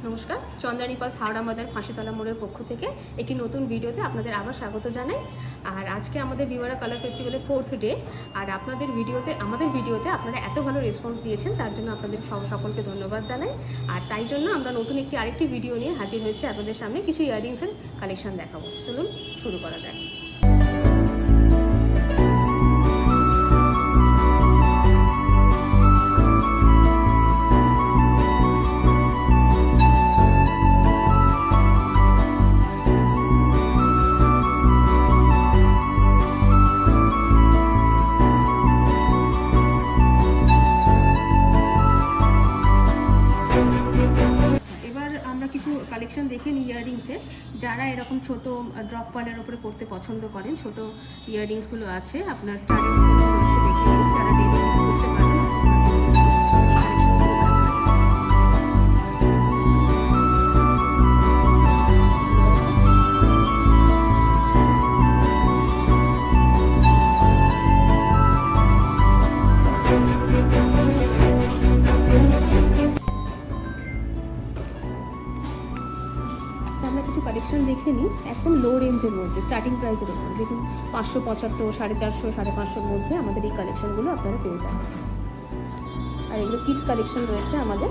নমস্কার, Chandrani pass Howrah mother Phansitala মোড়ের পক্ষ থেকে একটি নতুন ভিডিওতে আপনাদের আবার স্বাগত জানাই। আর আজকে আমাদের বিওয়ারা কালার ফেস্টিভ্যালের 4th ডে। আর আমাদের ভিডিওতে আপনারা এত ভালো রেসপন্স দিয়েছেন, তার জন্য আপনাদের সকলকে ধন্যবাদ জানাই। আর তাই জন্য আমরা নতুন আরেকটি ভিডিও নিয়ে হাজির হয়েছি আপনাদের সামনে। কিছু ইয়াররিংসের কালেকশন দেখাবো, চলুন শুরু করা যাক। কালেকশন দেখে নিই ইয়াররিংসের। যারা এরকম ছোট ড্রপ পার্লের উপরে পরতে পছন্দ করেন, ছোট ইয়াররিংসগুলো আছে আপনার স্টারের উপরে রয়েছে, দেখে নিন। যারা ডেলি ইউজ করতে পারেন কিছু কালেকশন দেখে নিই একদম লো রেঞ্জের মধ্যে, স্টার্টিং প্রাইসের উপর। দেখুন 575, 450, 550 মধ্যে আমাদের এই কালেকশনগুলো আপনারা পেয়ে যাবেন। আর এগুলো কিডস কালেকশন রয়েছে আমাদের।